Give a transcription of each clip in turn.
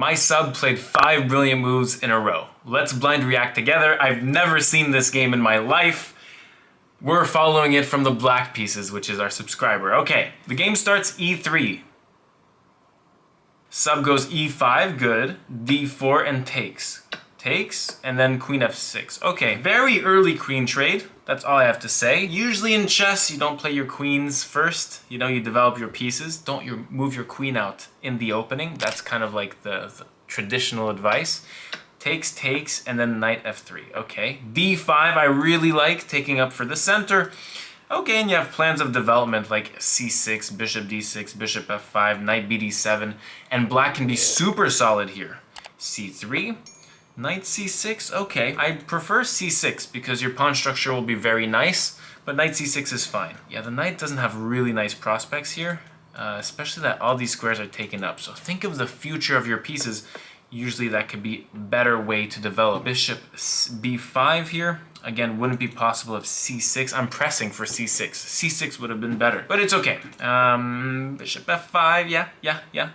My sub played 5 brilliant moves in a row. Let's blind react together. I've never seen this game in my life. We're following it from the black pieces, which is our subscriber. Okay, the game starts E3. Sub goes E5, good. D4 and takes. Takes, and then queen f6. Okay, very early queen trade. That's all I have to say. Usually in chess, you don't play your queens first. You know, you develop your pieces. Don't you move your queen out in the opening. That's kind of like the traditional advice. Takes, takes, and then knight f3. Okay, d5 I really like, taking up for the center. Okay, and you have plans of development like c6, bishop d6, bishop f5, knight bd7, and black can be super solid here. c3, knight c6, okay. I prefer c6 because your pawn structure will be very nice, but knight c6 is fine. Yeah, the knight doesn't have really nice prospects here, especially that all these squares are taken up. So think of the future of your pieces. Usually that could be a better way to develop. Bishop b5 here. Again, wouldn't be possible if c6. I'm pressing for c6. c6 would have been better, but it's okay. Bishop f5, yeah.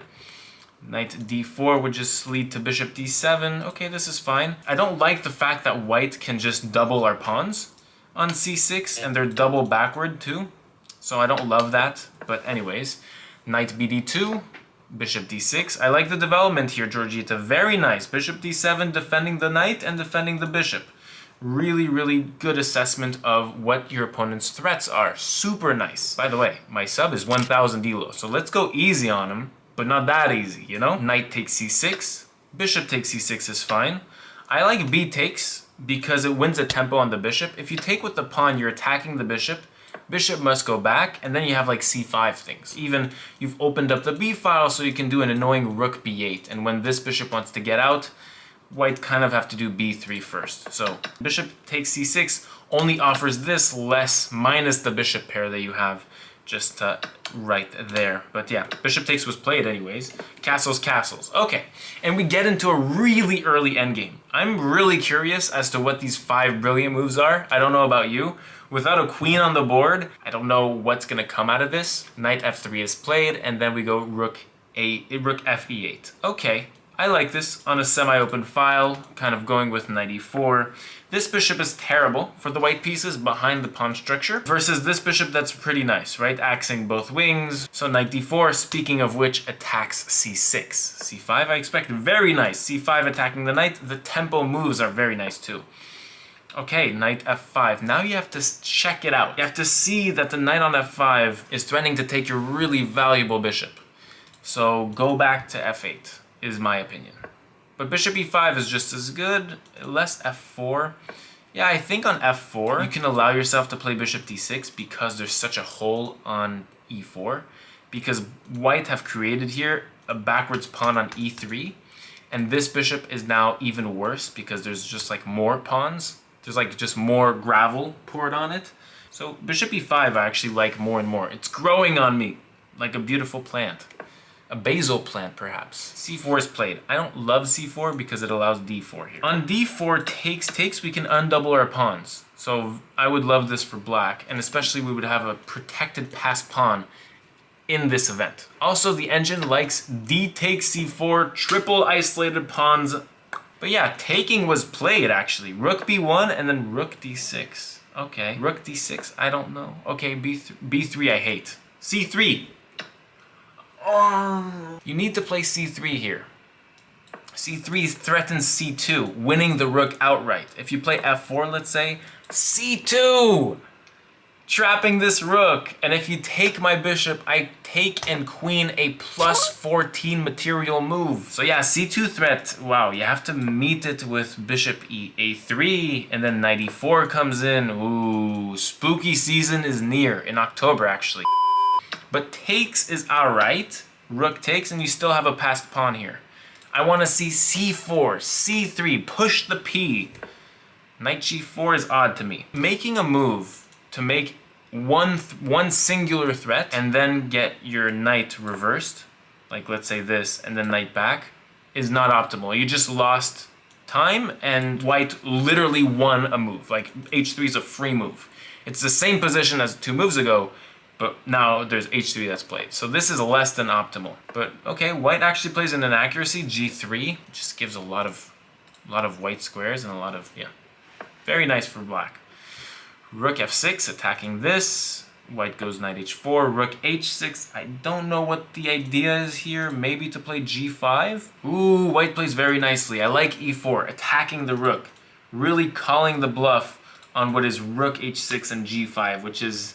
Knight d4 would just lead to bishop d7. Okay, this is fine. I don't like the fact that white can just double our pawns on c6, and they're double backward too. So I don't love that, but anyways. Knight bd2, bishop d6. I like the development here, Georgita. Very nice. Bishop d7 defending the knight and defending the bishop. Really, really good assessment of what your opponent's threats are. Super nice. By the way, my sub is 1000 elo, so let's go easy on him, but not that easy, you know? Knight takes c6. Bishop takes c6 is fine. I like b takes because it wins a tempo on the bishop. If you take with the pawn, you're attacking the bishop. Bishop must go back, and then you have like c5 things. Even you've opened up the b file so you can do an annoying rook b8, and when this bishop wants to get out, white kind of have to do b3 first. So bishop takes c6 only offers this less minus the bishop pair that you have just right there. But yeah, bishop takes was played anyways. Castles, castles. Okay, and we get into a really early endgame. I'm really curious as to what these 5 brilliant moves are. I don't know about you. Without a queen on the board, I don't know what's gonna come out of this. Knight f3 is played, and then we go rook f e8. Okay, I like this on a semi-open file, kind of going with knight e4. This bishop is terrible for the white pieces behind the pawn structure, versus this bishop that's pretty nice, right? Axing both wings. So knight d4, speaking of which, attacks c6. c5 I expect very nice. c5 attacking the knight. The tempo moves are very nice too. Okay, knight f5. Now you have to check it out. You have to see that the knight on f5 is threatening to take your really valuable bishop. So go back to f8, is my opinion. But bishop e5 is just as good, less f4. Yeah, I think on f4, you can allow yourself to play bishop d6 because there's such a hole on e4. Because white have created here a backwards pawn on e3. And this bishop is now even worse because there's just like more pawns. There's like just more gravel poured on it. So bishop e5 I actually like more and more. It's growing on me like a beautiful plant. A basil plant perhaps. c4 is played. I don't love c4 because it allows d4 here. On d4 takes, we can undouble our pawns. So I would love this for black, and especially we would have a protected passed pawn in this event. Also, the engine likes d takes c4, triple isolated pawns. But yeah, taking was played actually. Rook b1 and then rook d6. Okay, rook d6, I don't know. Okay, b3 I hate. c3. Oh. You need to play c3 here. c3 threatens c2, winning the rook outright. If you play f4, let's say, c2! Trapping this rook, and if you take my bishop, I take and queen a plus 14 material move. So yeah, c2 threat, wow, you have to meet it with bishop a3, and then knight e4 comes in. Ooh, spooky season is near, in October actually. But takes is alright, rook takes, and you still have a passed pawn here. I want to see c4, c3, push the p. Knight g4 is odd to me. Making a move to make one singular threat and then get your knight reversed, like let's say this, and then knight back, is not optimal. You just lost time, and white literally won a move. Like h3 is a free move. It's the same position as 2 moves ago, But now there's h3 that's played. So this is less than optimal. But okay, white actually plays an inaccuracy, g3. Just gives a lot of white squares and a lot of, yeah. Very nice for black. Rook f6, attacking this. White goes knight h4, rook h6. I don't know what the idea is here. Maybe to play g5? Ooh, white plays very nicely. I like e4, attacking the rook. Really calling the bluff on what is rook h6 and g5, which is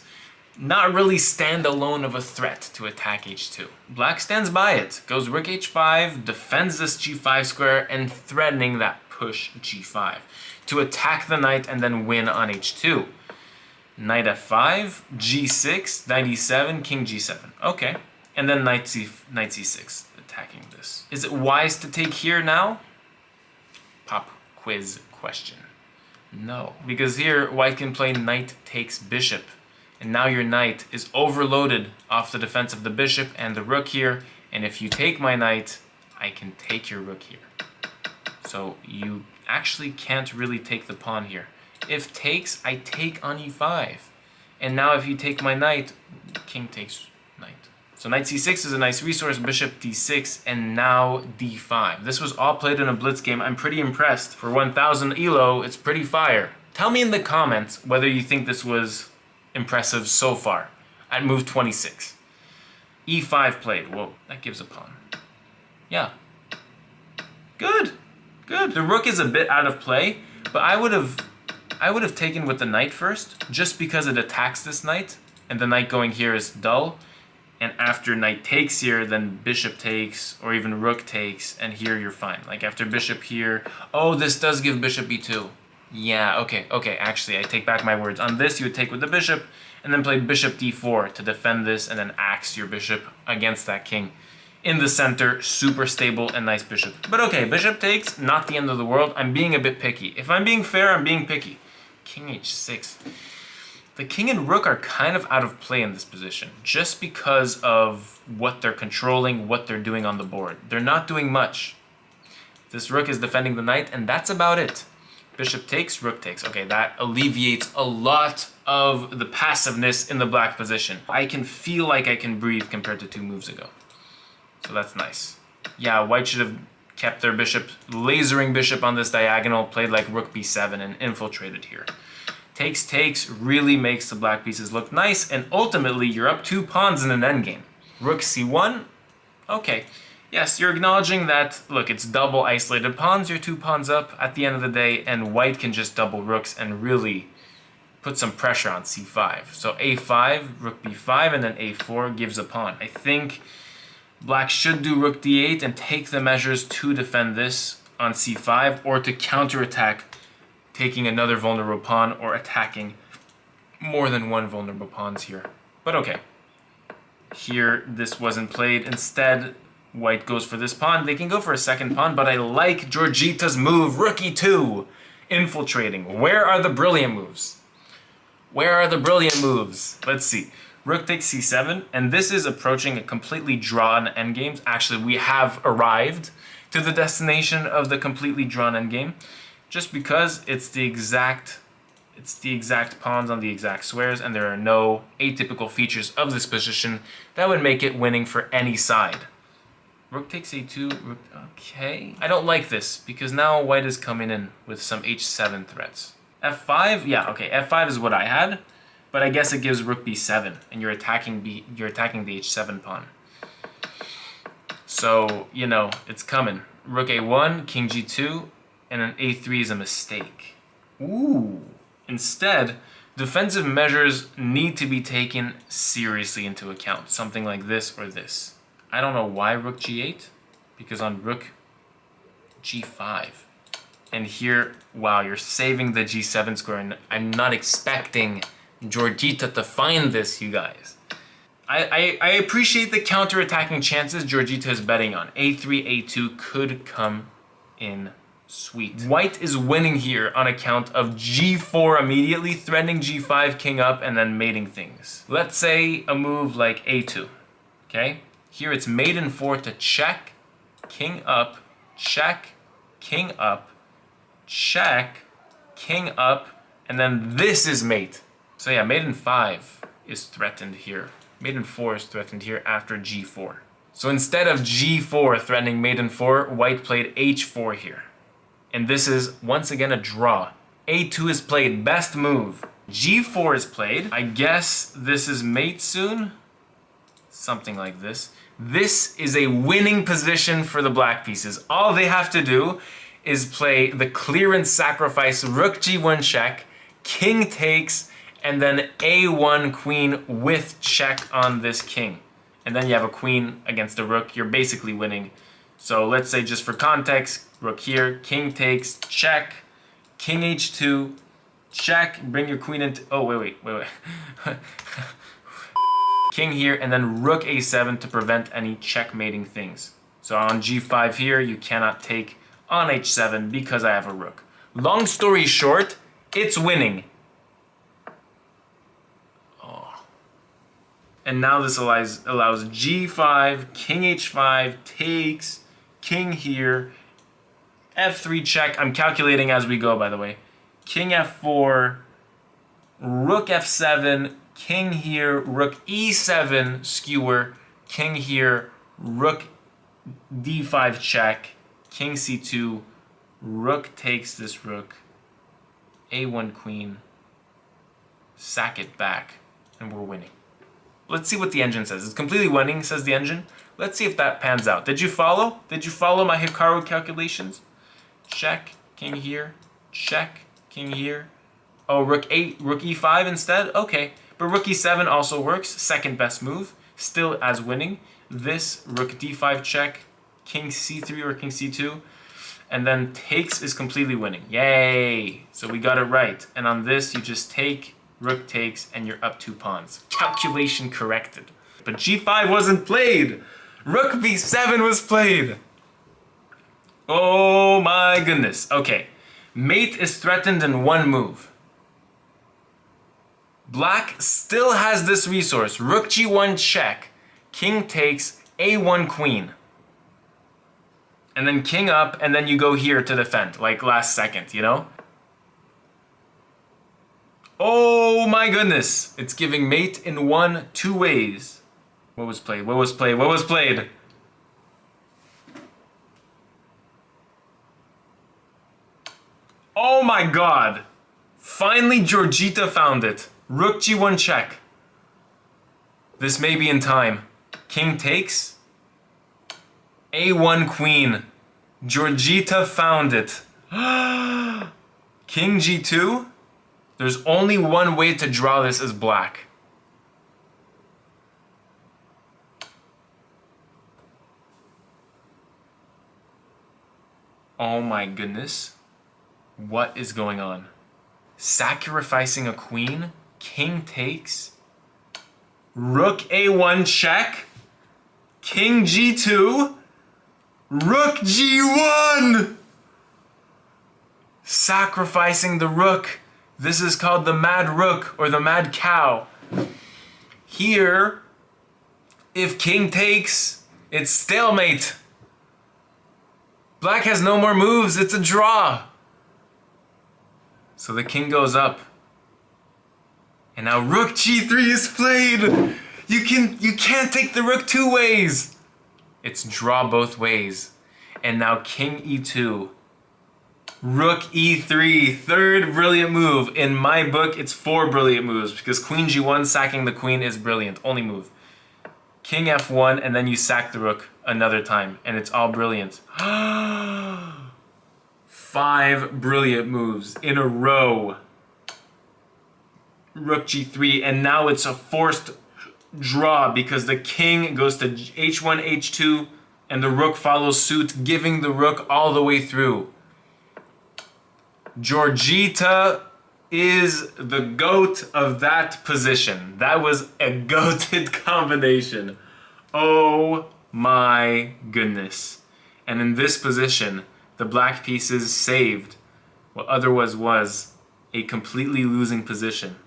not really standalone of a threat to attack h2. Black stands by it. Goes rook h5, defends this g5 square, and threatening that push g5 to attack the knight and then win on h2. Knight f5, g6, knight e7, king g7. Okay. And then knight c6, attacking this. Is it wise to take here now? Pop quiz question. No. Because here, white can play knight takes bishop. And now your knight is overloaded off the defense of the bishop and the rook here. And if you take my knight, I can take your rook here. So you actually can't really take the pawn here. If takes, I take on e5. And now if you take my knight, king takes knight. So knight c6 is a nice resource, bishop d6, and now d5. This was all played in a blitz game. I'm pretty impressed. For 1000 elo, it's pretty fire. Tell me in the comments whether you think this was impressive so far at move 26. e5 played. Whoa, that gives a pawn. Yeah. Good. Good. The rook is a bit out of play, but I would have taken with the knight first, just because it attacks this knight, and the knight going here is dull. And after knight takes here, then bishop takes, or even rook takes, and here you're fine. Like after bishop here, oh, this does give bishop b2. Yeah, okay, actually, I take back my words. On this, you would take with the bishop, and then play bishop d4 to defend this, and then axe your bishop against that king. In the center, super stable and nice bishop. But okay, bishop takes, not the end of the world. I'm being a bit picky. If I'm being fair, I'm being picky. King h6. The king and rook are kind of out of play in this position, just because of what they're controlling, what they're doing on the board. They're not doing much. This rook is defending the knight, and that's about it. Bishop takes, rook takes. Okay, that alleviates a lot of the passiveness in the black position. I can feel like I can breathe compared to 2 moves ago. So that's nice. Yeah, white should have kept their bishop, lasering bishop on this diagonal, played like rook b7 and infiltrated here. Takes, takes really makes the black pieces look nice, and ultimately you're up 2 pawns in an endgame. Rook c1, okay. Yes, you're acknowledging that, look, it's double isolated pawns, you're 2 pawns up at the end of the day, and white can just double rooks and really put some pressure on c5. So a5, rook b5, and then a4 gives a pawn. I think black should do rook d8 and take the measures to defend this on c5, or to counterattack, taking another vulnerable pawn or attacking more than 1 vulnerable pawns here. But okay. Here, this wasn't played. Instead, white goes for this pawn. They can go for a second pawn, but I like Georgita's move, rook e2, infiltrating. Where are the brilliant moves? Where are the brilliant moves? Let's see. Rook takes c7, and this is approaching a completely drawn endgame. Actually, we have arrived to the destination of the completely drawn endgame, just because it's the exact pawns on the exact squares, and there are no atypical features of this position that would make it winning for any side. Rook takes a2, rook, okay. I don't like this, because now white is coming in with some h7 threats. f5, yeah, okay, f5 is what I had, but I guess it gives rook b7, and you're attacking the h7 pawn. So, you know, it's coming. Rook a1, king g2, and an a3 is a mistake. Ooh. Instead, defensive measures need to be taken seriously into account. Something like this or this. I don't know why rook g8, because on rook g5. And here, wow, you're saving the g7 square, and I'm not expecting Georgita to find this, you guys. I appreciate the counter-attacking chances Georgita is betting on. a3, a2 could come in sweet. White is winning here on account of g4 immediately, threatening g5, king up, and then mating things. Let's say a move like a2, okay? Here it's mate in 4 to check, king up, check, king up, check, king up, and then this is mate. So yeah, mate in 5. is threatened here. Mate in 4 is threatened here after g4. So instead of g4 threatening mate in 4, white played h4 here. And this is once again a draw. a2 is played, best move. g4 is played. I guess this is mate soon. Something like this. This is a winning position for the black pieces. All they have to do is play the clearance sacrifice, rook g1 check, king takes, and then a1 queen with check on this king. And then you have a queen against a rook. You're basically winning. So let's say just for context, rook here, king takes, check, king h2, check, bring your queen into, oh, wait. King here, and then rook a7 to prevent any checkmating things. So on g5 here, you cannot take on h7 because I have a rook. Long story short, it's winning. Oh. And now this allows g5, king h5, takes, king here, f3 check. I'm calculating as we go, by the way. King f4, rook f7, king here, rook e7 skewer, king here, rook d5 check, king c2, rook takes this rook, a1 queen, sack it back, and we're winning. Let's see what the engine says. It's completely winning, says the engine. Let's see if that pans out. Did you follow? Did you follow my Hikaru calculations? Check, king here, check, king here. Oh, rook e5 instead? Okay. But rook e7 also works. Second best move. Still as winning. This, rook d5 check, king c3 or king c2. And then takes is completely winning. Yay! So we got it right. And on this, you just take, rook takes, and you're up 2 pawns. Calculation corrected. But g5 wasn't played! Rook b7 was played! Oh my goodness. Okay. Mate is threatened in 1 move. Black still has this resource. Rook g1 check. King takes, a1 queen. And then king up, and then you go here to defend, like last second, you know? Oh my goodness! It's giving mate in 2 ways. What was played? What was played? What was played? Oh my god! Finally Georgita found it. Rook g1 check. This may be in time. King takes. a1 queen. Georgita found it. King g2. There's only one way to draw this as black. Oh my goodness. What is going on? Sacrificing a queen? King takes? Rook a1 check? King g2? Rook g1! Sacrificing the rook. This is called the mad rook or the mad cow. Here, if king takes, it's stalemate. Black has no more moves, it's a draw. So the king goes up. And now rook g3 is played. You can't take the rook 2 ways. It's draw both ways. And now king e2. Rook e3, 3rd brilliant move. In my book, it's 4 brilliant moves because queen g1 sacking the queen is brilliant, only move. King f1, and then you sack the rook another time, and it's all brilliant. 5 brilliant moves in a row. Rook g3, and now it's a forced draw because the king goes to h1, h2, and the rook follows suit, giving the rook all the way through. Georgita is the GOAT of that position. That was a GOATed combination. Oh my goodness. And in this position, the black pieces saved what otherwise was a completely losing position.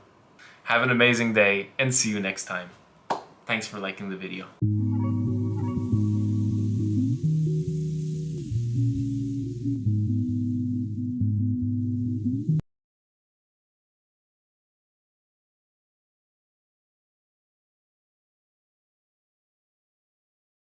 Have an amazing day and see you next time. Thanks for liking the video.